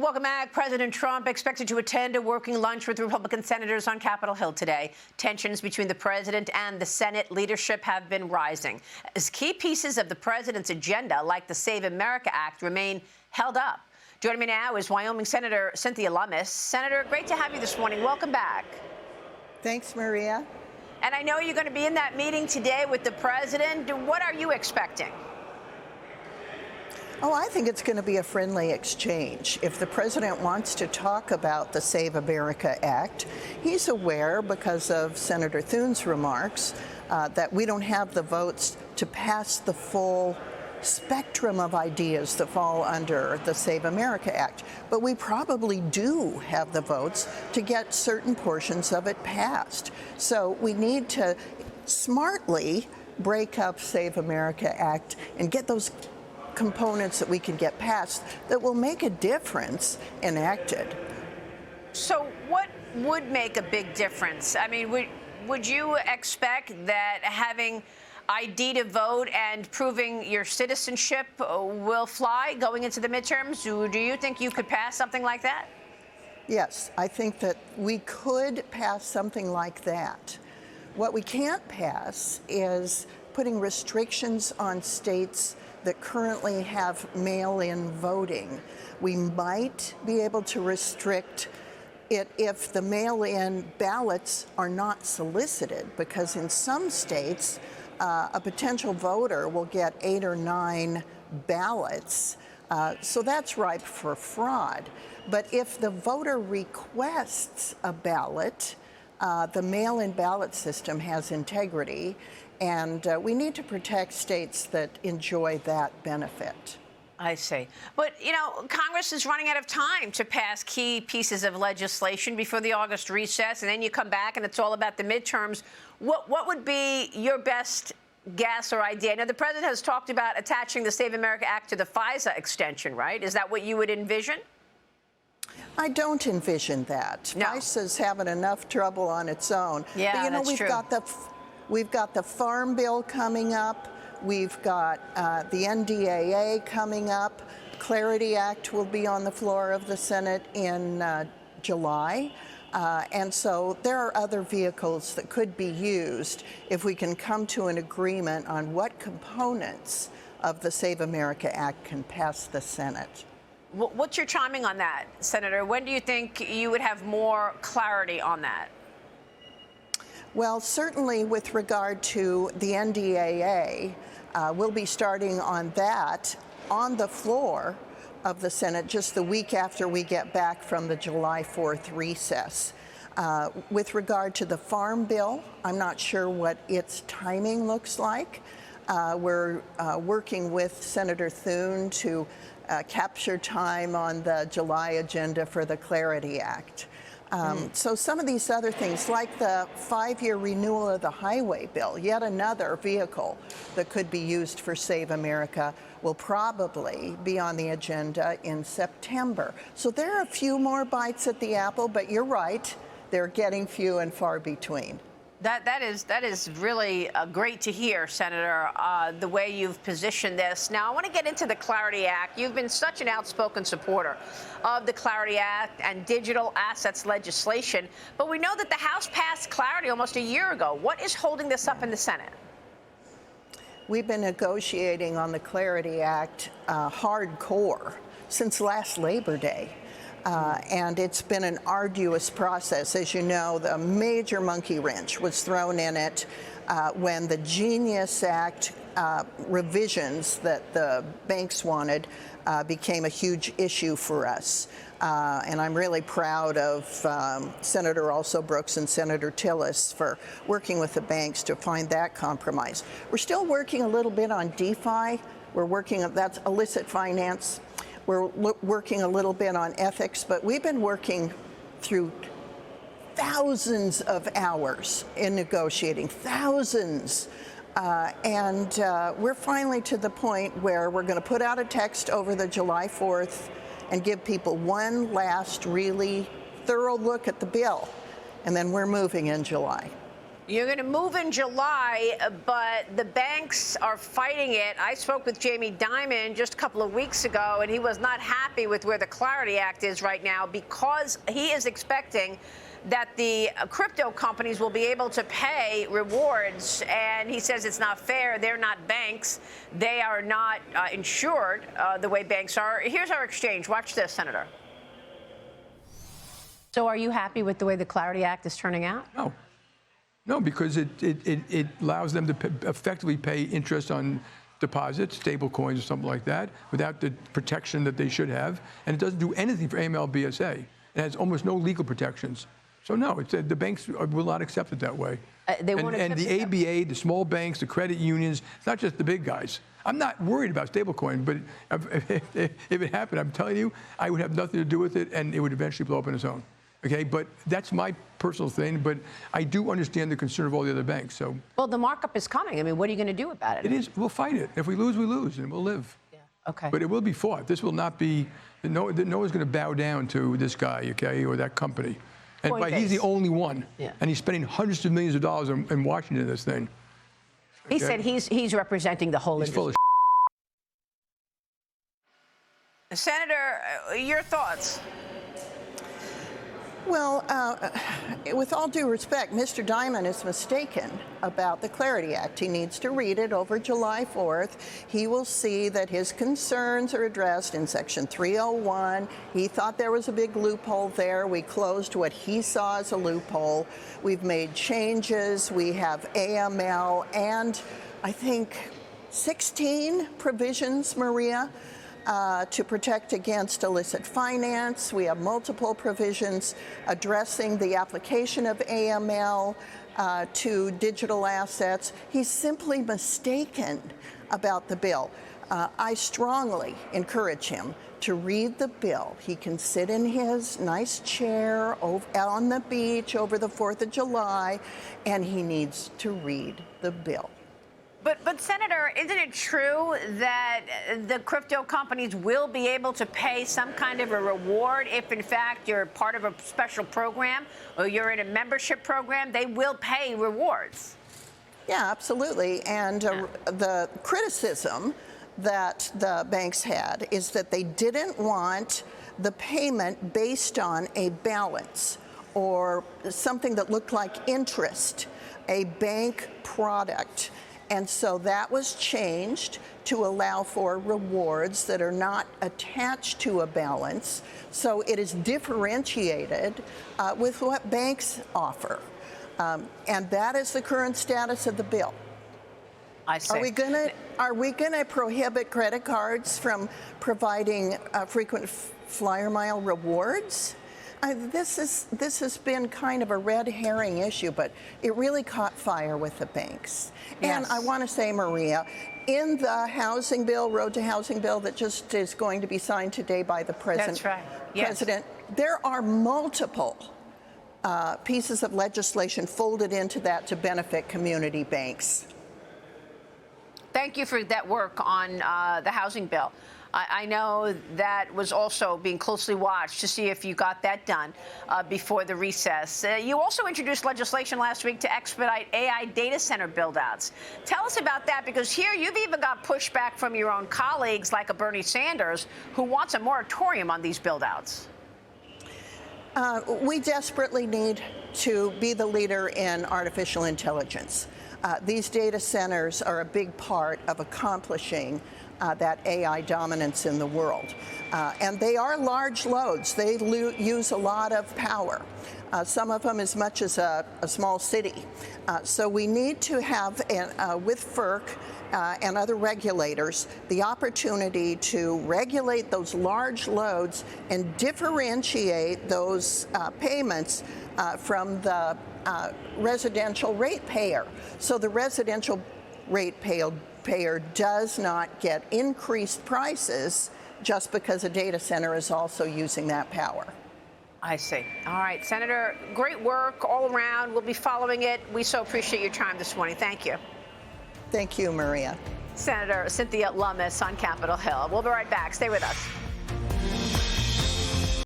Welcome back. President Trump expected to attend a working lunch with Republican senators on Capitol Hill today. Tensions between the president and the Senate leadership have been rising as key pieces of the president's agenda, like the Save America Act, remain held up. Joining me now is Wyoming Senator Cynthia Lummis. Senator, great to have you this morning. Welcome back. Thanks, Maria. And I know you're going to be in that meeting today with the president. What are you expecting? Oh, I think it's going to be a friendly exchange. If the president wants to talk about the Save America Act, he's aware, because of Senator Thune's remarks, that we don't have the votes to pass the full spectrum of ideas that fall under the Save America Act. But we probably do have the votes to get certain portions of it passed. So we need to smartly break up Save America Act and get those components that we can get passed that will make a difference enacted. So what would make a big difference? I mean, would you expect that having ID to vote and proving your citizenship will fly going into the midterms? Do you think you could pass something like that? Yes, I think that we could pass something like that. What we can't pass is putting restrictions on states that currently have mail-in voting. We might be able to restrict it if the mail-in ballots are not solicited, because in some states, a potential voter will get 8 or 9 ballots. So that's ripe for fraud. But if the voter requests a ballot, the mail-in ballot system has integrity, and we need to protect states that enjoy that benefit. I see. But, you know, Congress is running out of time to pass key pieces of legislation before the August recess, and then you come back and it's all about the midterms. What would be your best guess or idea? Now, the president has talked about attaching the Save America Act to the FISA extension, right? Is that what you would envision? I don't envision that. No. FISA's having enough trouble on its own. Yeah, but, you know, that's true. We've got the Farm Bill coming up. We've got the NDAA coming up. Clarity Act will be on the floor of the Senate in July. And so there are other vehicles that could be used if we can come to an agreement on what components of the Save America Act can pass the Senate. What's your timing on that, Senator? When do you think you would have more clarity on that? Well, certainly with regard to the NDAA, we'll be starting on that on the floor of the Senate just the week after we get back from the July 4th recess. With regard to the Farm Bill, I'm not sure what its timing looks like. We're working with Senator Thune to capture time on the July agenda for the Clarity Act. So some of these other things, like the 5-year renewal of the highway bill, yet another vehicle that could be used for Save America, will probably be on the agenda in September. So there are a few more bites at the apple, but you're right, they're getting few and far between. That is really great to hear, Senator, the way you've positioned this. Now, I want to get into the Clarity Act. You've been such an outspoken supporter of the Clarity Act and digital assets legislation, but we know that the House passed Clarity almost a year ago. What is holding this up in the Senate? We've been negotiating on the Clarity Act hardcore since last Labor Day. And it's been an arduous process. As you know, the major monkey wrench was thrown in it when the Genius Act revisions that the banks wanted became a huge issue for us. And I'm really proud of Senator Also Brooks and Senator Tillis for working with the banks to find that compromise. We're still working a little bit on DeFi. We're working, that's illicit finance. We're working a little bit on ethics, but we've been working through thousands of hours in negotiating, thousands. And we're finally to the point where we're going to put out a text over the July 4th and give people one last really thorough look at the bill. And then we're moving in July. You're going to move in July, but the banks are fighting it. I spoke with Jamie Dimon just a couple of weeks ago, and he was not happy with where the Clarity Act is right now because he is expecting that the crypto companies will be able to pay rewards. And he says it's not fair. They're not banks. They are not insured the way banks are. Here's our exchange. Watch this, Senator. So are you happy with the way the Clarity Act is turning out? No. No, because it allows them to effectively pay interest on deposits, stable coins or something like that, without the protection that they should have. And it doesn't do anything for AML BSA. It has almost no legal protections. So no, the banks will not accept it that way. They won't accept the ABA, the small banks, the credit unions, it's not just the big guys. I'm not worried about stablecoin, but if it happened, I'm telling you, I would have nothing to do with it, and it would eventually blow up on its own. Okay, but that's my personal thing. But I do understand the concern of all the other banks. So, well, the markup is coming. I mean, what are you going to do about it? It is. We'll fight it. If we lose, we lose, and we'll live. Yeah. Okay. But it will be fought. This will not be. No one's going to bow down to this guy, okay, or that company. And he's the only one. Yeah. And he's spending hundreds of millions of dollars in Washington this thing. He said he's representing the whole industry. Full of Senator, your thoughts? Well, with all due respect, Mr. Dimon is mistaken about the Clarity Act. He needs to read it over July 4th. He will see that his concerns are addressed in Section 301. He thought there was a big loophole there. We closed what he saw as a loophole. We've made changes. We have AML and I think 16 provisions, Maria, to protect against illicit finance. We have multiple provisions addressing the application of AML to digital assets. He's simply mistaken about the bill. I strongly encourage him to read the bill. He can sit in his nice chair on the beach over the 4th of July, and he needs to read the bill. But Senator, isn't it true that the crypto companies will be able to pay some kind of a reward if, in fact, you're part of a special program or you're in a membership program? They will pay rewards. Yeah, absolutely. And the criticism that the banks had is that they didn't want the payment based on a balance or something that looked like interest, a bank product. And so that was changed to allow for rewards that are not attached to a balance. So it is differentiated with what banks offer. And that is the current status of the bill. I see. Are we gonna prohibit credit cards from providing frequent flyer mile rewards? This has been kind of a red herring issue, but it really caught fire with the banks. Yes. And I want to say, Maria, in the housing bill, road to housing bill that just is going to be signed today by the president. That's right. Yes. President, there are multiple pieces of legislation folded into that to benefit community banks. Thank you for that work on the housing bill. I know that was also being closely watched to see if you got that done before the recess. You also introduced legislation last week to expedite AI data center build-outs. Tell us about that, because here you've even got pushback from your own colleagues like a Bernie Sanders, who wants a moratorium on these build-outs. We desperately need to be the leader in artificial intelligence. These data centers are a big part of accomplishing that AI dominance in the world. And they are large loads. They use a lot of power, some of them as much as a small city. So we need to have, with FERC and other regulators, the opportunity to regulate those large loads and differentiate those payments from the residential ratepayer. So the residential ratepayer does not get increased prices just because a data center is also using that power. I see. All right, Senator, great work all around. We'll be following it. We so appreciate your time this morning. Thank you. Thank you, Maria. Senator Cynthia Lummis on Capitol Hill. We'll be right back. Stay with us.